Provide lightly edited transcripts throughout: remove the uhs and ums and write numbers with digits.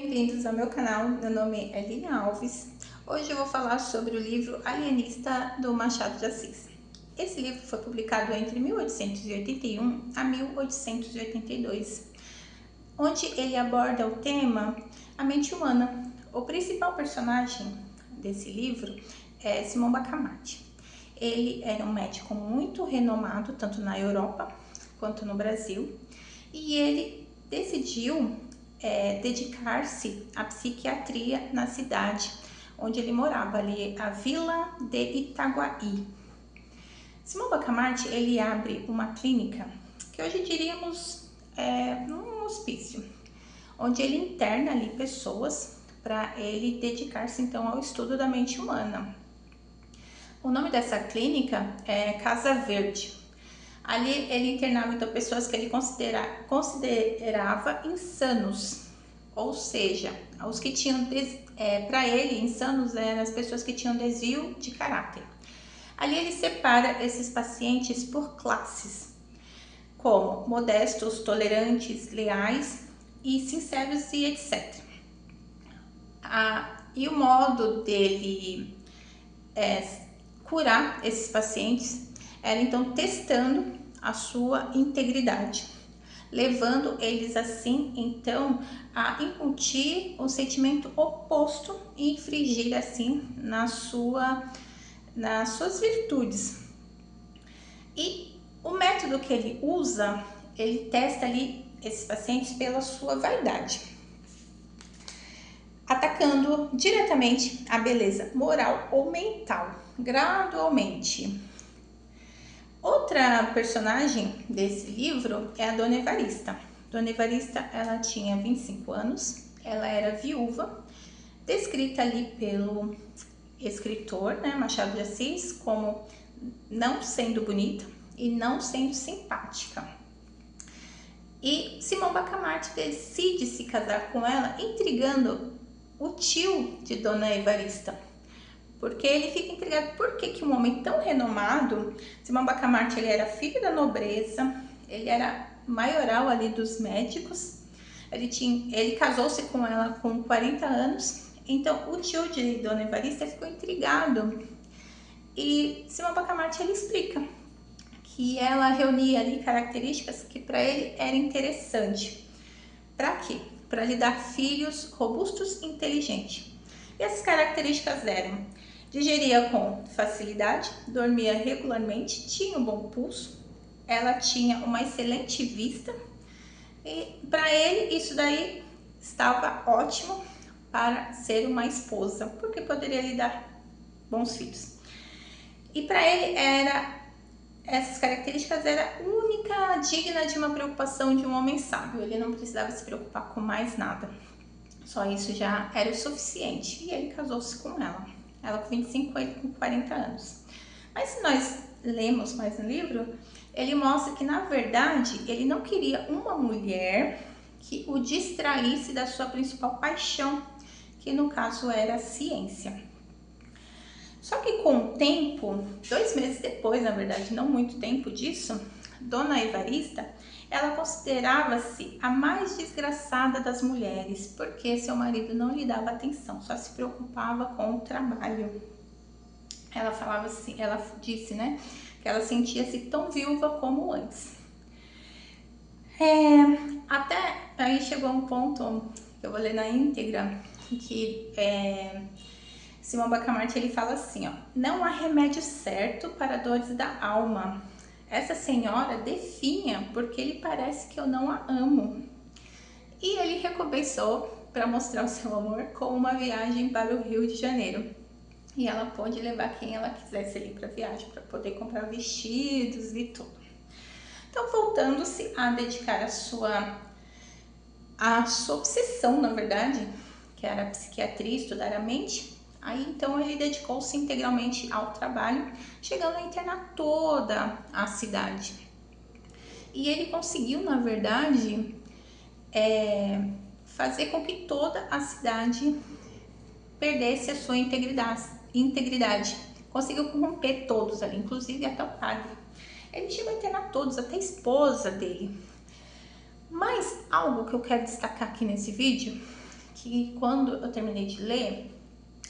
bem-vindos ao meu canal. Meu nome é Lilian Alves. Hoje eu vou falar sobre o livro Alienista do Machado de Assis. Esse livro foi publicado entre 1881 a 1882, onde ele aborda o tema a mente humana. O principal personagem desse livro é Simão Bacamarte. Ele era um médico muito renomado, tanto na Europa quanto no Brasil, e ele decidiu dedicar-se à psiquiatria na cidade onde ele morava, ali a Vila de Itaguaí. Simão Bacamarte, ele abre uma clínica, que hoje diríamos um hospício, onde ele interna ali pessoas para ele dedicar-se então ao estudo da mente humana. O nome dessa clínica é Casa Verde. Ali ele internava então pessoas que ele considerava insanos, ou seja, os que tinham, para ele, insanos eram as pessoas que tinham desvio de caráter. Ali ele separa esses pacientes por classes, como modestos, tolerantes, leais e sinceros e etc. E o modo dele curar esses pacientes era então testando a sua integridade, levando eles assim então a incutir o sentimento oposto e infringir assim nas suas virtudes. E o método que ele usa, ele testa ali esses pacientes pela sua vaidade, atacando diretamente a beleza moral ou mental, gradualmente. Outra personagem desse livro é a Dona Evarista. Dona Evarista, ela tinha 25 anos, ela era viúva, descrita ali pelo escritor, Machado de Assis, como não sendo bonita e não sendo simpática. E Simão Bacamarte decide se casar com ela, intrigando o tio de Dona Evarista, porque ele fica intrigado por que um homem tão renomado, Simão Bacamarte, ele era filho da nobreza, ele era maioral ali dos médicos, ele casou-se com ela com 40 anos, então o tio de Dona Evarista ficou intrigado e Simão Bacamarte ele explica que ela reunia ali características que para ele era interessante. Para quê? Para lhe dar filhos robustos e inteligentes. E essas características eram: digeria com facilidade, dormia regularmente, tinha um bom pulso, ela tinha uma excelente vista e para ele isso daí estava ótimo para ser uma esposa, porque poderia lhe dar bons filhos. E para ele essas características era única, digna de uma preocupação de um homem sábio. Ele não precisava se preocupar com mais nada. Só isso já era o suficiente. E ele casou-se com ela. Ela com 25, ele com 40 anos. Mas se nós lemos mais no livro, ele mostra que, na verdade, ele não queria uma mulher que o distraísse da sua principal paixão, que no caso era a ciência. Só que com o tempo, 2 meses depois, na verdade, não muito tempo disso, Dona Evarista, ela considerava-se a mais desgraçada das mulheres, porque seu marido não lhe dava atenção, só se preocupava com o trabalho. Ela falava assim, ela disse, que ela sentia-se tão viúva como antes. Até aí chegou um ponto, que eu vou ler na íntegra, que Simão Bacamarte ele fala assim, não há remédio certo para dores da alma. Essa senhora definha porque lhe parece que eu não a amo. E ele recompensou para mostrar o seu amor com uma viagem para o Rio de Janeiro. E ela pôde levar quem ela quisesse ali para a viagem, para poder comprar vestidos e tudo. Então, voltando-se a dedicar a sua obsessão, na verdade, que era a psiquiatria, estudar a mente. Aí então ele dedicou-se integralmente ao trabalho, chegando a internar toda a cidade. E ele conseguiu, na verdade, fazer com que toda a cidade perdesse a sua integridade. Conseguiu corromper todos ali, inclusive até o padre. Ele chegou a internar todos, até a esposa dele. Mas algo que eu quero destacar aqui nesse vídeo, que quando eu terminei de ler,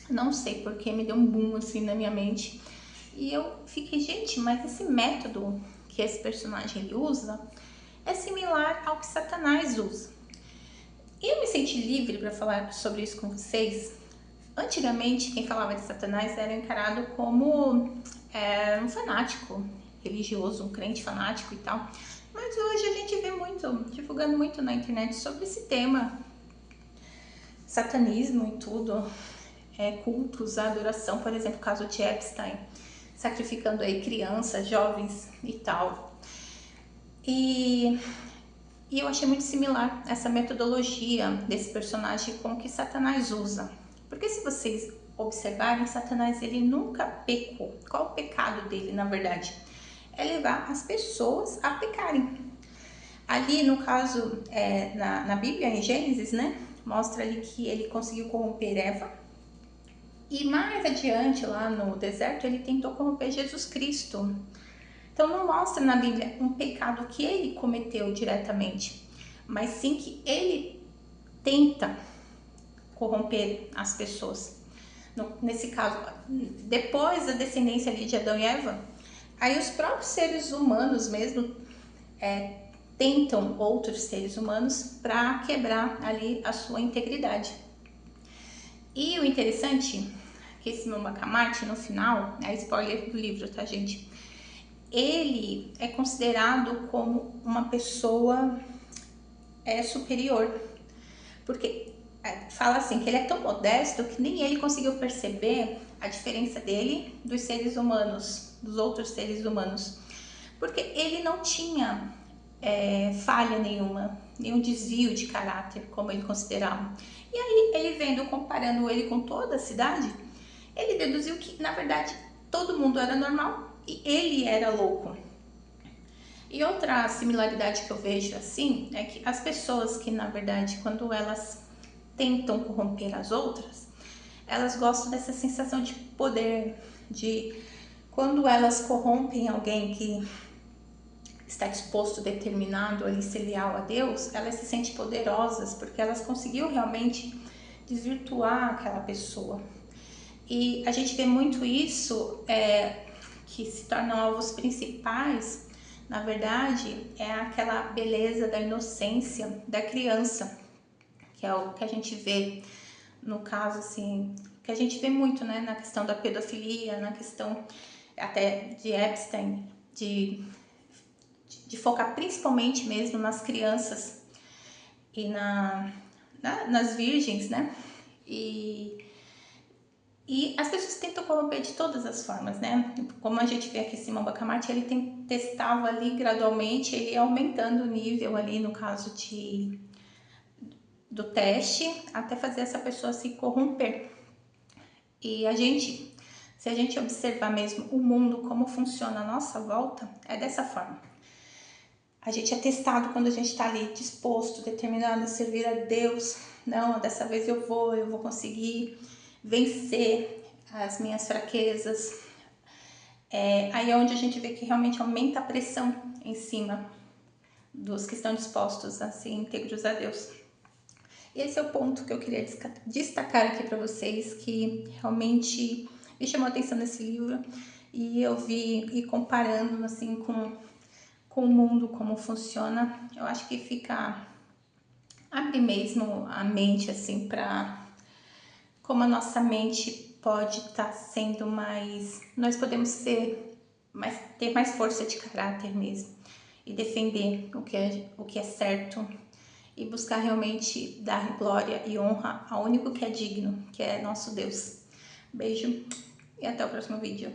não sei porque me deu um boom assim na minha mente. E eu fiquei, gente, mas esse método que esse personagem ele usa é similar ao que Satanás usa. E eu me senti livre para falar sobre isso com vocês. Antigamente, quem falava de Satanás era encarado como um fanático religioso, um crente fanático e tal. Mas hoje a gente vê muito, divulgando muito na internet sobre esse tema, satanismo e tudo, cultos, a adoração, por exemplo, o caso de Epstein, sacrificando aí crianças, jovens e tal. E eu achei muito similar essa metodologia desse personagem com o que Satanás usa. Porque se vocês observarem, Satanás ele nunca pecou. Qual o pecado dele, na verdade? É levar as pessoas a pecarem. Ali, no caso, na Bíblia, em Gênesis, né? Mostra ali que ele conseguiu corromper Eva. E mais adiante, lá no deserto, ele tentou corromper Jesus Cristo. Então não mostra na Bíblia um pecado que ele cometeu diretamente, mas sim que ele tenta corromper as pessoas. Nesse caso, depois da descendência ali de Adão e Eva, aí os próprios seres humanos mesmo tentam outros seres humanos para quebrar ali a sua integridade. E o interessante é que esse Mbaka Marte, no final, é spoiler do livro, tá, gente? Ele é considerado como uma pessoa superior, porque fala assim que ele é tão modesto que nem ele conseguiu perceber a diferença dele dos seres humanos, dos outros seres humanos, porque ele não tinha falha nenhuma, nenhum desvio de caráter, como ele considerava. E aí ele vendo, comparando ele com toda a cidade, ele deduziu que na verdade todo mundo era normal e ele era louco. E outra similaridade que eu vejo assim é que as pessoas que na verdade quando elas tentam corromper as outras, elas gostam dessa sensação de poder, de quando elas corrompem alguém que está disposto, determinado a ser leal a Deus, elas se sentem poderosas porque elas conseguiram realmente desvirtuar aquela pessoa. E a gente vê muito isso, que se tornam alvos principais, na verdade, é aquela beleza da inocência da criança, que é o que a gente vê no caso, assim, que a gente vê muito, né, na questão da pedofilia, na questão até de Epstein, de focar principalmente mesmo nas crianças e nas virgens, né, e as pessoas tentam corromper de todas as formas, né? Como a gente vê aqui, Simão Bacamarte, ele testava ali gradualmente, ele ia aumentando o nível ali no caso do teste, até fazer essa pessoa se corromper. E se a gente observar mesmo o mundo, como funciona a nossa volta, é dessa forma. A gente é testado quando a gente está ali disposto, determinado a servir a Deus. Não, dessa vez eu vou conseguir vencer as minhas fraquezas. Aí é onde a gente vê que realmente aumenta a pressão em cima dos que estão dispostos a ser íntegros a Deus. E esse é o ponto que eu queria destacar aqui para vocês, que realmente me chamou a atenção nesse livro e eu vi e comparando assim com o mundo, como funciona, eu acho que abre mesmo a mente assim para como a nossa mente pode estar sendo mais, nós podemos ter mais força de caráter mesmo e defender o que é certo e buscar realmente dar glória e honra ao único que é digno, que é nosso Deus. Beijo e até o próximo vídeo.